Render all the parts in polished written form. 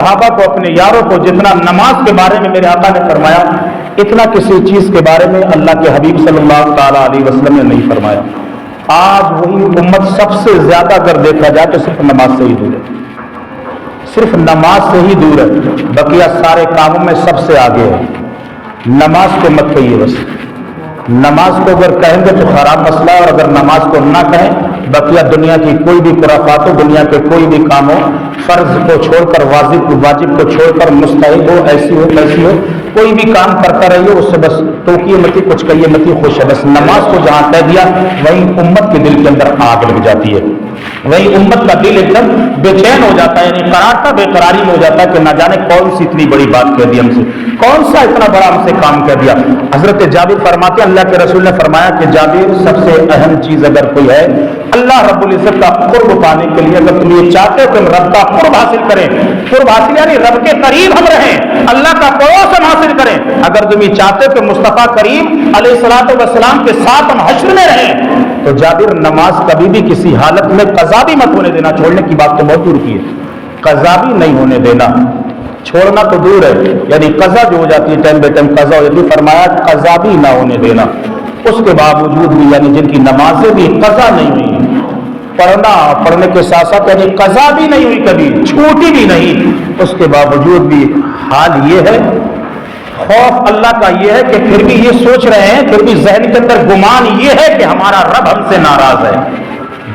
صحابہ کو, اپنے یاروں کو جتنا نماز کے بارے میں میرے آقا نے فرمایا, اتنا کسی چیز کے بارے میں اللہ کے حبیب صلی اللہ تعالیٰ علیہ وسلم نے نہیں فرمایا. آج وہی امت سب سے زیادہ اگر دیکھا جائے تو صرف نماز سے ہی دور ہے, صرف نماز سے ہی دور ہے, بقیہ سارے کاموں میں سب سے آگے ہے. نماز کو مت کہیے, بس نماز کو اگر کہیں گے تو خراب مسئلہ ہے, اور اگر نماز کو نہ کہیں بقیہ دنیا کی کوئی بھی خرافات ہو, دنیا کے کوئی بھی کام ہو, فرض کو چھوڑ کر واجب کو چھوڑ کر مستحب ہو, ایسی ہو کیسی ہو, کوئی بھی کام کرتا رہیے, اس سے بس ٹوکیے متی, کچھ کہیے متی, خوش ہے. بس نماز کو جہاں کہہ دیا وہیں امت کے دل کے اندر آگ لگ جاتی ہے, وہیں امت کا دل ایک دم بے چین ہو جاتا ہے, یعنی قرارتا بے قراری میں ہو جاتا ہے کہ نہ جانے کون سی اتنی بڑی بات کہہ دی ہم سے, کون سا اتنا بڑا ہم سے کام کہہ دیا. حضرت جابر فرماتے ہیں اللہ کے رسول نے فرمایا کہ جابر, سب سے اہم چیز اگر کوئی ہے اللہ رب العزت کا قرب پانے کے لیے, اگر تم یہ چاہتے ہو کہ ہم رب کا قرب حاصل کریں, قرب حاصل یعنی رب کے قریب ہم رہیں, اللہ کا پڑوس ہم حاصل کریں, اگر تم یہ چاہتے ہو کہ مصطفیٰ کریم علیہ الصلوۃ والسلام کے ساتھ ہم حشر میں رہیں, تو جابر نماز کبھی بھی کسی حالت میں قضا بھی مت ہونے دینا. چھوڑنے کی بات تو بہت دور کی ہے, قضا بھی نہیں ہونے دینا. چھوڑنا تو دور ہے, یعنی قضا جو ہو جاتی ہے ٹائم بے ٹائم قضا ہو جاتی ہے, فرمایا قضا بھی نہ ہونے دینا. اس کے باوجود بھی یعنی جن کی نمازیں بھی قضا نہیں ہوئی, پڑھنے کے ساتھ ساتھ یعنی قضا بھی نہیں ہوئی, کبھی چھوٹی بھی نہیں, اس کے باوجود بھی حال یہ ہے, خوف اللہ کا یہ ہے کہ پھر بھی یہ سوچ رہے ہیں, پھر بھی ذہن کے اندر گمان یہ ہے کہ ہمارا رب ہم سے ناراض ہے.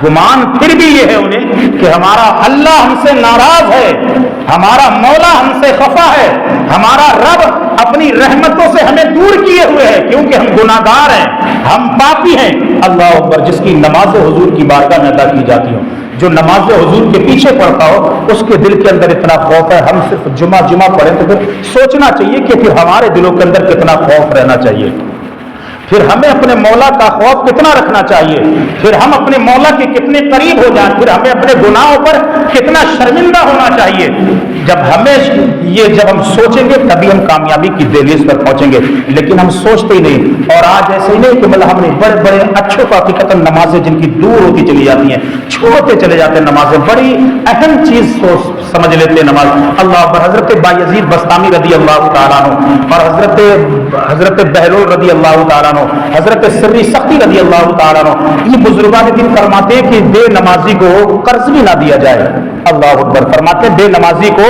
گمان پھر بھی یہ ہے انہیں کہ ہمارا اللہ ہم سے ناراض ہے, ہمارا مولا ہم سے خفا ہے, ہمارا رب اپنی رحمتوں سے ہمیں دور کیے ہوئے ہے, کیونکہ ہم گناہگار ہیں, ہم پاپی ہیں. اللہ اکبر. جس کی نماز حضور کی بارگاہ میں ادا کی جاتی ہو, جو نماز حضور کے پیچھے پڑھتا ہو, اس کے دل کے اندر اتنا خوف ہے. ہم صرف جمعہ پڑھیں تو پھر سوچنا چاہیے کہ پھر ہمارے دلوں کے اندر کتنا خوف رہنا چاہیے, پھر ہمیں اپنے مولا کا خوف کتنا رکھنا چاہیے, پھر ہم اپنے مولا کے کتنے قریب ہو جائیں, پھر ہمیں اپنے گناہوں پر کتنا شرمندہ ہونا چاہیے. جب ہم سوچیں گے تبھی ہم کامیابی کی دہلیز پر پہنچیں گے, لیکن ہم سوچتے ہی نہیں. اور آج ایسے ہی نہیں کہ مطلب ہم نے بڑے بڑے اچھوں کو حقیقت نمازیں جن کی دور ہوتی چلی جاتی ہیں, چھوڑتے چلے جاتے ہیں نمازیں, بڑی اہم چیز سمجھ لیتے ہیں نماز. اللہ اکبر. حضرت بایزید بستامی رضی اللہ تعالیٰ عنہ اور حضرت بہلول رضی اللہ تعالیٰ عنہ, حضرت سری سختی رضی اللہ تعالیٰ عنہ, یہ بزرگان دین فرماتے ہیں کہ بے نمازی کو قرض بھی نہ دیا جائے. اللہ اکبر. فرماتے ہیں بے نمازی کو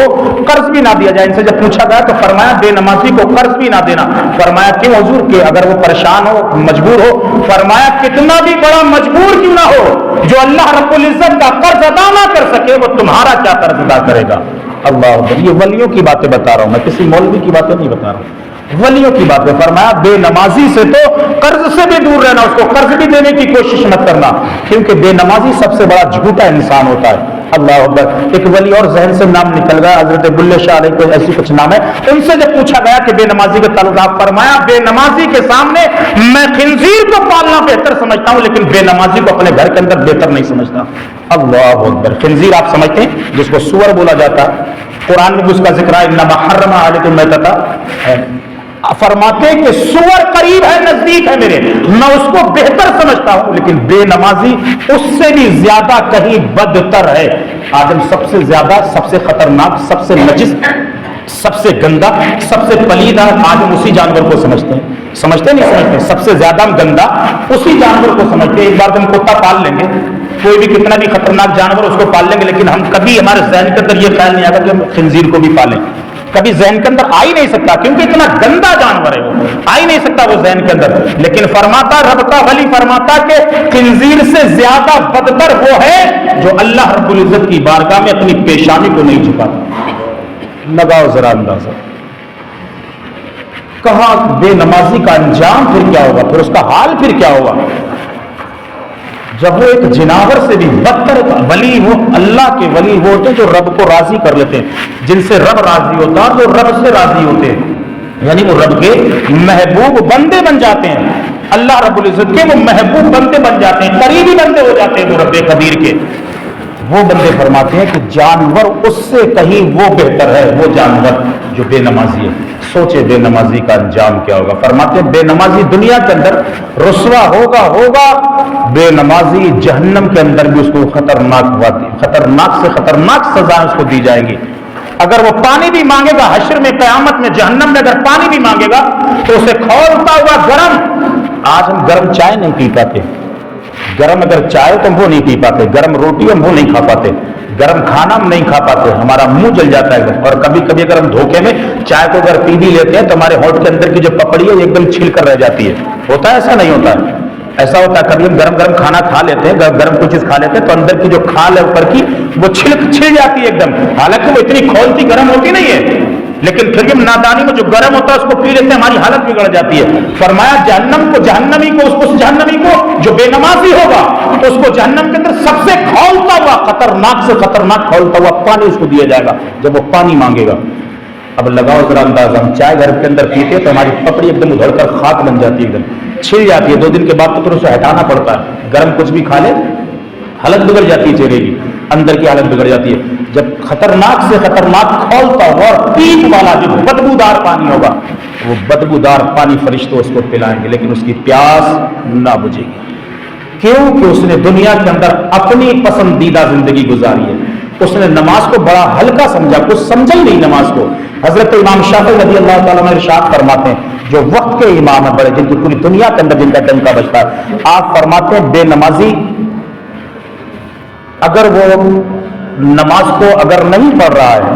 قرض بھی نہ دیا جائے. ان سے جب پوچھا گیا تو فرمایا بے نمازی کو قرض بھی نہ دینا. فرمایا کیوں حضور, کہ اگر وہ پریشان ہو, مجبور ہو. فرمایا کتنا بھی بڑا مجبور کیوں نہ ہو, جو اللہ رب العزت کا قرض ادا نہ کر سکے وہ تمہارا کیا قرض ادا کرے گا. اللہ اکبر. یہ ولیوں کی باتیں بتا رہا ہوں, میں کسی مولوی کی باتیں نہیں بتا رہا ہوں, ولیوں کی باتیں. فرمایا بے نمازی سے تو قرض سے بھی دور رہنا, اس کو قرض بھی دینے کی کوشش مت کرنا, کیونکہ بے نمازی سب سے بڑا جھوٹا انسان ہوتا ہے. اللہ اکبر. ایک ولی اور ذہن سے نام نکل گیا, حضرت بلے شاہ علیہ کوئی ایسی کچھ نام ہے. ان سے جب پوچھا گیا کہ بے نمازی کے تعلق, فرمایا بے نمازی کے سامنے میں خنزیر کو پالنا بہتر سمجھتا ہوں, لیکن بے نمازی کو اپنے گھر کے اندر بہتر نہیں سمجھتا. اللہ اکبر. خنزیر آپ سمجھتے ہیں جس کو سور بولا جاتا ہے, قرآن میں بھی اس کا ذکر ہے, انما حرم علیکم المیتۃ. فرماتے ہیں کہ سور قریب ہے, نزدیک ہے میرے, میں اس کو بہتر سمجھتا ہوں, لیکن بے نمازی اس سے بھی زیادہ کہیں بدتر ہے. آدم سب سے زیادہ, سب سے خطرناک, سب سے نجس, سب سے گندا, سب سے پلیدہ آدم اسی جانور کو سمجھتے ہیں. سمجھتے نہیں سمجھتے, سب سے زیادہ گندا اسی جانور کو سمجھتے ہیں. ایک بار ہم کتا پال لیں گے, کوئی بھی کتنا بھی خطرناک جانور اس کو پال لیں گے, لیکن ہم کبھی ہمارے ذہن کے اندر یہ خیال نہیں آتا کہ ہم خنزیر کو بھی پالیں. کبھی ذہن کے اندر آ ہی نہیں سکتا, کیونکہ اتنا گندا جانور ہے, وہ آ ہی نہیں سکتا وہ ذہن کے اندر. لیکن فرماتا رب کا ولی فرماتا کہ خنزیر سے زیادہ بدتر وہ ہے جو اللہ رب العزت کی بارگاہ میں اپنی پیشانی کو نہیں جھکاتا. لگاؤ ذرا اندازہ. کہا بے نمازی کا انجام پھر کیا ہوگا, پھر اس کا حال پھر کیا ہوگا, جب وہ ایک جناور سے بھی بدتر ولی ہو. اللہ کے ولی وہ ہوتے ہیں جو رب کو راضی کر لیتے ہیں, جن سے رب راضی ہوتا ہے وہ رب سے راضی ہوتے ہیں, یعنی وہ رب کے محبوب بندے بن جاتے ہیں. اللہ رب العزت کے وہ محبوب بندے بن جاتے ہیں, قریبی بندے ہو جاتے ہیں وہ رب قدیر کے. وہ بندے فرماتے ہیں کہ جانور اس سے کہیں وہ بہتر ہے, وہ جانور جو بے نمازی ہے. سوچے بے نمازی کا انجام کیا ہوگا. فرماتے ہیں بے نمازی دنیا کے اندر رسوا ہوگا, بے نمازی جہنم کے اندر بھی اس کو خطرناک سے خطرناک سزا اس کو دی جائے گی. اگر وہ پانی بھی مانگے گا حشر میں قیامت میں جہنم میں اگر پانی بھی مانگے گا تو اسے کھولتا ہوا گرم، آج ہم گرم چائے نہیں پی پاتے، گرم اگر چائے تو ہم وہ نہیں پی پاتے، گرم روٹی ہم وہ نہیں کھا پاتے، گرم کھانا ہم نہیں کھا پاتے، ہمارا منہ جل جاتا ہے۔ اور کبھی کبھی اگر ہم دھوکے میں چائے کو اگر پی بھی لیتے ہیں تو ہمارے ہونٹ کے اندر کی جو پپڑی ہے ایک دم چھل کر رہ جاتی ہے، ہوتا ہے ایسا؟ نہیں ہوتا ہے، ایسا ہوتا ہے۔ کبھی ہم گرم گرم کھانا کھا لیتے ہیں، گرم کوئی چیز کھا لیتے ہیں تو اندر کی جو کھال ہے اوپر کی وہ چھل جاتی ہے ایک دم، حالانکہ وہ اتنی کھولتی گرم ہوتی نہیں ہے، لیکن پھر بھی نادانی میں جو گرم ہوتا ہے اس کو پی لیتے ہیں، ہماری حالت بگڑ جاتی ہے۔ فرمایا جہنم کو، جہنمی کو، اس جہنمی کو جو بے نمازی ہوگا اس کو جہنم کے اندر سب سے کھولتا ہوا، خطرناک سے خطرناک کھولتا ہوا پانی اس کو دیا جائے گا جب وہ پانی مانگے گا۔ اب لگاؤ ذرا اندازہ، ہم چائے گھر کے اندر پیتے تو ہماری پپڑی ایک دم ادھڑ کر خاک بن جاتی ہے، ایک دم چھل جاتی ہے، 2 دن کے بعد تو پھر اسے ہٹانا پڑتا ہے، گرم کچھ بھی کھا لے حالت بگڑ جاتی ہے چہرے کی، اندر کی حالت بگڑ جاتی ہے۔ جب خطرناک سے خطرناک کھولتا ہوا اور پیپ والا جو بدبودار پانی ہوگا، وہ بدبودار پانی فرشتوں اس کو پلائیں گے لیکن اس کی پیاس نہ بجھے گی۔ کیوں کہ اس نے دنیا کے اندر اپنی پسندیدہ زندگی گزاری ہے، اس نے نماز کو بڑا ہلکا سمجھا، کچھ سمجھا ہی نہیں نماز کو۔ حضرت امام شافعی رضی اللہ تعالیٰ عنہ ارشاد فرماتے ہیں، جو وقت کے امام ہیں بڑے، جن کی پوری دنیا کے اندر جن کا ڈنکا بجتا ہے، آپ فرماتے ہیں بے نمازی اگر وہ نماز کو اگر نہیں پڑھ رہا ہے،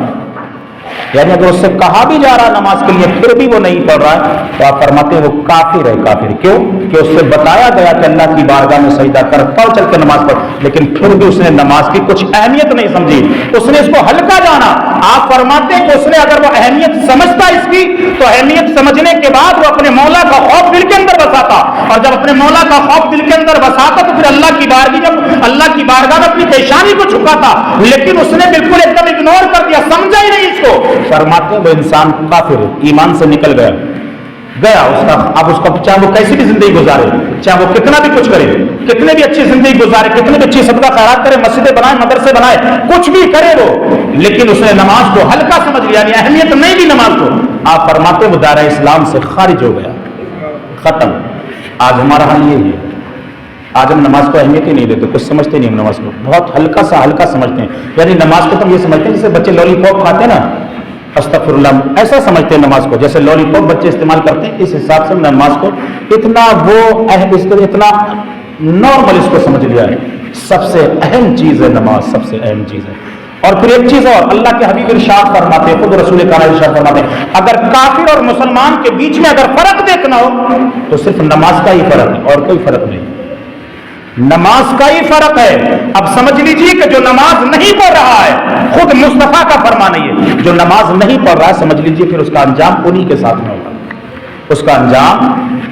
یعنی اگر اس سے کہا بھی جا رہا ہے نماز کے لیے پھر بھی وہ نہیں پڑھ رہا ہے تو آپ فرماتے ہیں وہ کافر ہے۔ کافر کیوں کہ اس سے بتایا گیا کہ اللہ کی بارگاہ میں سجدہ کر، پڑھ چل کے نماز پڑھ، لیکن پھر بھی اس نے نماز کی کچھ اہمیت نہیں سمجھی، اس نے اس کو ہلکا جانا۔ آپ فرماتے ہیں کہ اس نے اگر وہ اہمیت سمجھتا اس کی تو اہمیت سمجھنے کے بعد وہ اپنے مولا کا خوف دل کے اندر بساتا، اور جب اپنے مولا کا خوف دل کے اندر بساتا تو پھر اللہ کی بارگاہ جب اللہ کی بارگاہ میں اپنی پیشانی کو جھکاتا، لیکن اس نے بالکل ایک دم اگنور کر دیا، سمجھا ہی نہیں اس کو۔ فرماتے ہیں وہ انسان کافر ہے، ایمان سے نکل گیا اس کا۔ اب اس کو چاہے وہ کیسی بھی زندگی گزارے، چاہے وہ کتنا بھی کچھ کرے، کتنے بھی اچھی زندگی گزارے، کتنے بھی اچھی صدقہ خیرات کرے، مسجدیں بنائے، مدرسے بنائے، کچھ بھی کرے وہ، لیکن اس نے نماز کو ہلکا سمجھ لیا، یعنی اہمیت نہیں دی نماز کو۔ آپ فرماتے ہیں وہ دائرہ اسلام سے خارج ہو گیا، ختم۔ آج ہمارا حال یہی ہے، آج ہم نماز کو اہمیت ہی نہیں دیتے، کچھ سمجھتے نہیں، ہم نماز کو بہت ہلکا سمجھتے ہیں، یعنی نماز کو تو ہم یہ سمجھتے ہیں جیسے بچے لالی پاپ کھاتے ہیں نا، استغفر اللہ، ایسا سمجھتے ہیں نماز کو، جیسے لالی پاپ بچے استعمال کرتے ہیں، اس حساب سے نماز کو اتنا اتنا نارمل اس کو سمجھ لیا ہے۔ سب سے اہم چیز ہے نماز، سب سے اہم چیز ہے۔ اور پھر ایک چیز اور، اللہ کے حبیب ارشاد فرماتے ہیں، خود رسول کریم ارشاد فرماتے ہیں، اگر کافر اور مسلمان کے بیچ میں اگر فرق دیکھنا ہو تو صرف نماز کا ہی فرق ہے اور کوئی فرق نہیں، نماز کا ہی فرق ہے۔ اب سمجھ لیجئے کہ جو نماز نہیں پڑھ رہا ہے، خود مصطفیٰ کا فرمان ہے، جو نماز نہیں پڑھ رہا ہے سمجھ لیجئے پھر اس کا انجام انہی کے ساتھ میں ہوگا، اس کا انجام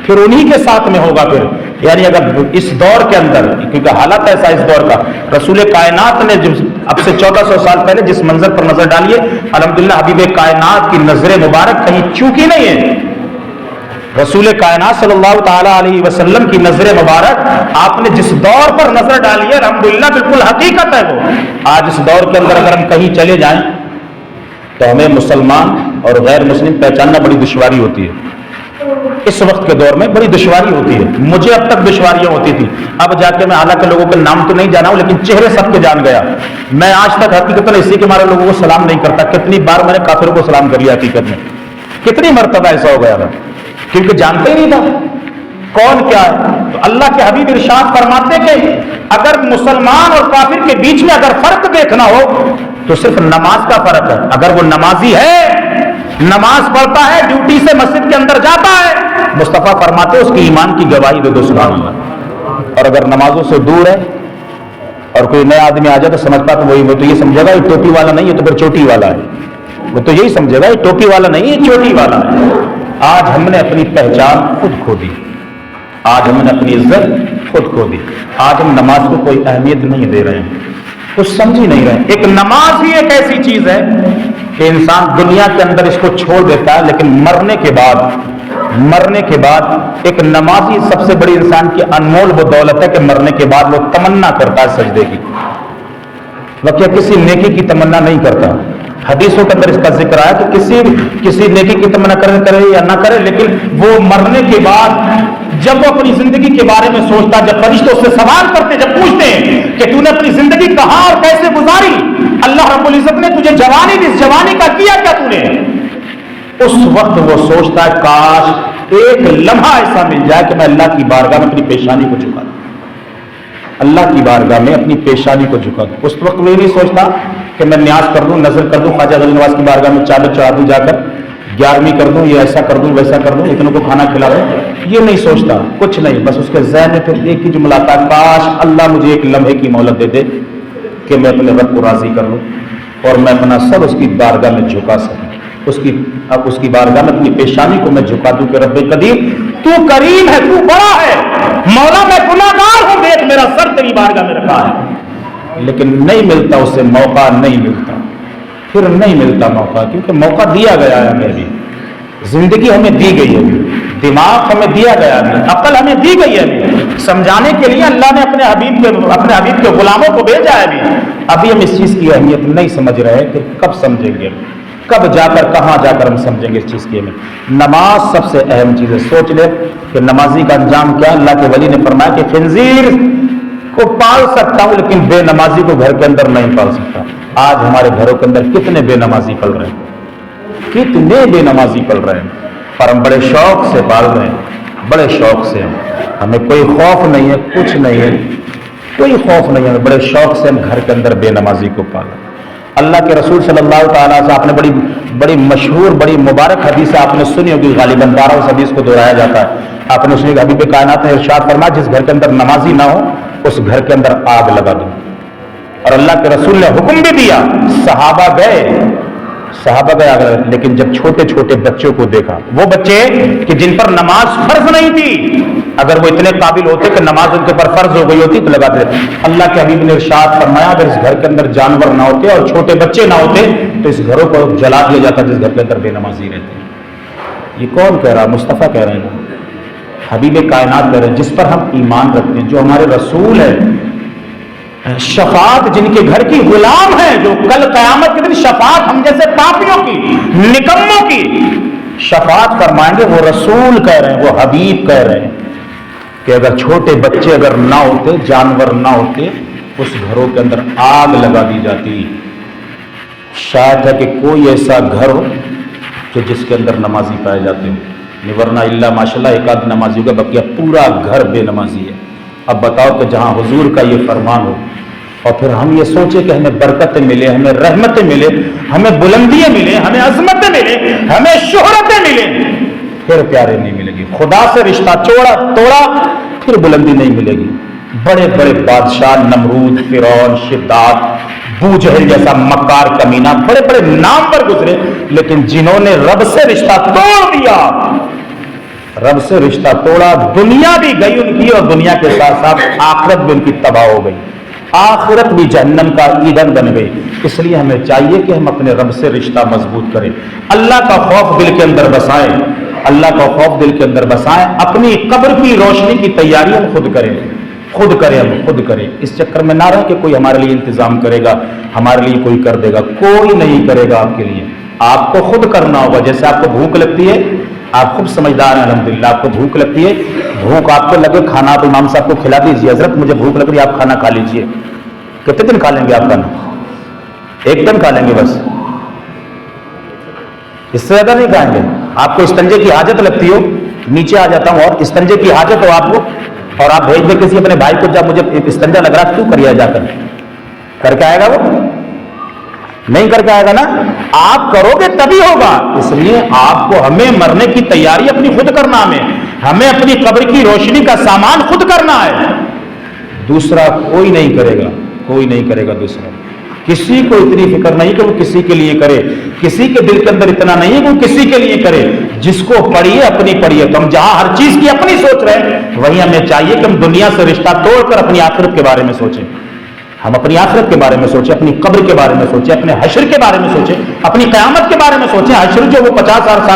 پھر انہی کے ساتھ میں ہوگا۔ پھر یعنی اگر اس دور کے اندر، کیونکہ حالت ایسا اس دور کا، رسول کائنات نے اب سے 1400 سال پہلے جس منظر پر نظر ڈالیے، الحمدللہ حبیب کائنات کی نظر مبارک کہیں چوکی نہیں ہے۔ رسول کائنات صلی اللہ تعالی علیہ وسلم کی نظر مبارک آپ نے جس دور پر نظر ڈالی ہے الحمدللہ بالکل حقیقت ہے وہ۔ آج اس دور کے اندر اگر ہم کہیں چلے جائیں تو ہمیں مسلمان اور غیر مسلم پہچاننا بڑی دشواری ہوتی ہے۔ اس وقت کے دور میں بڑی دشواری ہوتی ہے، مجھے اب تک دشواریاں ہوتی تھی، اب جا کے میں حالانکہ لوگوں کے نام تو نہیں جانا ہوں لیکن چہرے سب کے جان گیا۔ میں آج تک حقیقت اسی کے مارے لوگوں کو سلام نہیں کرتا، کتنی بار میں نے کافروں کو سلام کر لیا، حقیقت میں کتنی مرتبہ ایسا ہو گیا تھا، کیونکہ جانتے ہی نہیں تھا کون کیا ہے۔ تو اللہ کے حبیب ارشاد فرماتے کہ اگر مسلمان اور کافر کے بیچ میں اگر فرق دیکھنا ہو تو صرف نماز کا فرق ہے۔ اگر وہ نمازی ہے، نماز پڑھتا ہے، ڈیوٹی سے مسجد کے اندر جاتا ہے، مصطفیٰ فرماتے اس کی ایمان کی گواہی دے دو، سبحان اللہ۔ اور اگر نمازوں سے دور ہے اور کوئی نیا آدمی آ جائے تو سمجھتا تو وہ تو یہ سمجھے گا یہ ٹوپی والا نہیں ہے تو پھر چوٹی والا ہے، وہ تو یہی سمجھے گا یہ ٹوپی والا نہیں ہے چوٹی والا ہے۔ آج ہم نے اپنی پہچان خود کھو دی، آج ہم نے اپنی عزت خود کھو دی، آج ہم نماز کو کوئی اہمیت نہیں دے رہے ہیں، کچھ سمجھ ہی نہیں رہے۔ ایک نماز ہی ایک ایسی چیز ہے کہ انسان دنیا کے اندر اس کو چھوڑ دیتا ہے، لیکن مرنے کے بعد ایک نمازی سب سے بڑی انسان کی انمول وہ دولت ہے کہ مرنے کے بعد وہ تمنا کرتا ہے سجدے کی، وہ کیا کسی نیکی کی تمنا نہیں کرتا۔ حدیثوں کے اندر اس کا ذکر آیا کہ کسی نیکی کی تمنا کرے یا نہ کرے، لیکن وہ مرنے کے بعد جب وہ اپنی زندگی کے بارے میں سوچتا، جب فرشتے اس سے سوال کرتے، جب پوچھتے ہیں کہ تو نے اپنی زندگی کہاں اور کیسے گزاری، اللہ رب العزت نے تجھے جوانی دی، اس جوانی کا کیا کیا تو نے؟ اس وقت وہ سوچتا ہے کاش ایک لمحہ ایسا مل جائے کہ میں اللہ کی بارگاہ میں اپنی پیشانی کو جھکا دوں، اللہ کی بارگاہ میں اپنی پیشانی کو جھکا دوں۔ اس وقت وہ نہیں سوچتا کہ میں نیاز کر دوں، نظر کر دوں، خواجہ غزل نواز کی بارگاہ میں چادر چڑھا دوں، جا کر 11ویں کر دوں، یہ ایسا کر دوں، ویسا کر دوں، اتنوں کو کھانا کھلا دوں، یہ نہیں سوچتا کچھ نہیں۔ بس اس کے ذہن میں پھر ایک ہی جملہ آتا ہے، کاش اللہ مجھے ایک لمحے کی مہلت دے دے کہ میں اپنے رب کو راضی کر لوں اور میں اپنا سر اس کی بارگاہ میں جھکا سکوں، اس کی بارگاہ میں اپنی پیشانی کو میں جھکا دوں کہ رب قدیر تو کریم ہے، تو بڑا ہے، مولا میں گناہگار ہوں، دیکھ میرا سر تیری بارگاہ میں رکھا ہے۔ لیکن نہیں ملتا اسے موقع، نہیں ملتا، پھر نہیں ملتا موقع، کیونکہ موقع دیا گیا ہے ہمیں بھی، زندگی ہمیں دی گئی ہے، دماغ ہمیں دیا گیا ہے، عقل ہمیں دی گئی ہے، سمجھانے کے لیے اللہ نے اپنے حبیب کے غلاموں کو بھیجا ہے بھی۔ ابھی ہم اس چیز کی اہمیت نہیں سمجھ رہے کہ کب سمجھیں گے، کب جا کر کہاں جا کر ہم سمجھیں گے اس چیز کی اہمیت۔ نماز سب سے اہم چیز ہے۔ سوچ لے کہ نمازی کا انجام کیا؟ اللہ کے ولی نے فرمایا کہ خنزیر کو پال سکتا ہوں لیکن بے نمازی کو گھر کے اندر نہیں پال سکتا۔ آج ہمارے گھروں کے اندر کتنے بے نمازی پل رہے ہیں، کتنے بے نمازی پل رہے ہیں، اور ہم بڑے شوق سے پال رہے ہیں، بڑے شوق سے، ہمیں کوئی خوف نہیں ہے، کچھ نہیں ہے، کوئی خوف نہیں ہے، بڑے شوق سے ہم گھر کے اندر بے نمازی کو پالا۔ اللہ کے رسول صلی اللہ تعالیٰ سے آپ نے بڑی مشہور، بڑی مبارک حدیث آپ نے سنی ہوگی، غالباً 12 اس حدیث کو دہرایا جاتا ہے۔ آپ نے سنی کہ حبیب کائنات نے ارشاد فرمایا جس گھر کے اندر نمازی نہ ہو اس گھر کے اندر آگ لگا دو، اور اللہ کے رسول نے حکم بھی دیا، صحابہ گئے اگر، لیکن جب چھوٹے چھوٹے بچوں کو دیکھا، وہ بچے کہ جن پر نماز فرض نہیں تھی، اگر وہ اتنے قابل ہوتے کہ نماز ان کے پر فرض ہو گئی ہوتی تو لگاتے۔ اللہ کے حبیب نے ارشاد فرمایا اگر اس گھر کے اندر جانور نہ ہوتے اور چھوٹے بچے نہ ہوتے تو اس گھروں کو جلا دیا جاتا جس گھر کے اندر بے نمازی رہتے۔ یہ کون کہہ رہا؟ مصطفیٰ کہہ رہے ہیں، حبیب کائنات کہہ رہے ہیں، جس پر ہم ایمان رکھتے ہیں، جو ہمارے رسول ہے، شفاعت جن کے گھر کی غلام ہے، جو کل قیامت کے دن شفاعت ہم جیسے پاپیوں کی، نکموں کی شفاعت فرمائیں گے، وہ رسول کہہ رہے ہیں، وہ حبیب کہہ رہے ہیں کہ اگر چھوٹے بچے اگر نہ ہوتے، جانور نہ ہوتے، اس گھروں کے اندر آگ لگا دی جاتی۔ شاید ہے کہ کوئی ایسا گھر ہو کہ جس کے اندر نمازی پائے جاتے ہوں، ورنہ اللہ ماشاءاللہ ایک آدھ نمازی ہوگا، بقیہ پورا گھر بے نمازی ہے۔ اب بتاؤ کہ جہاں حضور کا یہ فرمان ہو اور پھر ہم یہ سوچیں کہ ہمیں برکتیں ملے، ہمیں رحمتیں ملے، ہمیں بلندیاں ملے، ہمیں عظمتیں ملے، ہمیں شہرتیں ملے، پھر پیارے نہیں ملے گی۔ خدا سے رشتہ توڑا پھر بلندی نہیں ملے گی۔ بڑے بڑے بادشاہ، نمرود، فرعون، شداد، ابو جہل جیسا مکار کمینہ، بڑے بڑے نام پر گزرے، لیکن جنہوں نے رب سے رشتہ توڑ دیا، رب سے رشتہ توڑا، دنیا بھی گئی ان کی، اور دنیا کے ساتھ ساتھ آخرت بھی ان کی تباہ ہو گئی، آخرت بھی جہنم کا ایندھن بن گئی۔ اس لیے ہمیں چاہیے کہ ہم اپنے رب سے رشتہ مضبوط کریں، اللہ کا خوف دل کے اندر بسائیں، اللہ کا خوف دل کے اندر بسائیں، اپنی قبر کی روشنی کی تیاری ہم خود کریں، ہم خود کریں۔ اس چکر میں نہ رہیں کہ کوئی ہمارے لیے انتظام کرے گا، ہمارے لیے کوئی کر دے گا، کوئی نہیں کرے گا آپ کے لیے، آپ کو خود کرنا ہوگا۔ جیسے آپ کو بھوک لگتی ہے، آپ خوب سمجھدار ہیں الحمدللہ، آپ کو بھوک لگتی ہے، بھوک آپ کو لگے، کھانا تو امام صاحب کو کھلا دیجیے، حضرت مجھے بھوک لگ رہی ہے آپ کھانا کھا لیجیے۔ کتنے دن کھا لیں گے آپ کھانا؟ ایک دن کھا لیں گے بس، اس سے زیادہ نہیں کھائیں گے۔ آپ کو استنجے کی حاجت لگتی ہو، نیچے آ جاتا ہوں، اور استنجے کی حاجت ہو آپ کو، اور آپ بھیج دیں کسی اپنے بھائی کو، جب مجھے استنجا لگ رہا کیوں کریے، جا کر کے آئے گا، وہ نہیں کر کے آئے گا نا، آپ کرو گے تبھی ہوگا۔ اس لیے آپ کو ہمیں مرنے کی تیاری اپنی خود کرنا، ہمیں اپنی قبر کی روشنی کا سامان خود کرنا ہے، دوسرا کوئی نہیں کرے گا، کوئی نہیں کرے گا دوسرا۔ کسی کو اتنی فکر نہیں کہ وہ کسی کے لیے کرے، کسی کے دل کے اندر اتنا نہیں ہے کہ وہ کسی کے لیے کرے، جس کو پڑھیے اپنی پڑھیے۔ تو ہم جہاں ہر چیز کی اپنی سوچ رہے ہیں، وہیں ہمیں چاہیے کہ ہم دنیا سے رشتہ توڑ کر اپنی آخرت کے بارے میں سوچیں، ہم اپنی آخرت کے بارے میں سوچیں، اپنی قبر کے بارے میں سوچیں، اپنے حشر کے بارے میں سوچیں، اپنی قیامت کے بارے میں سوچیں۔ حشر جو وہ 50,000 سال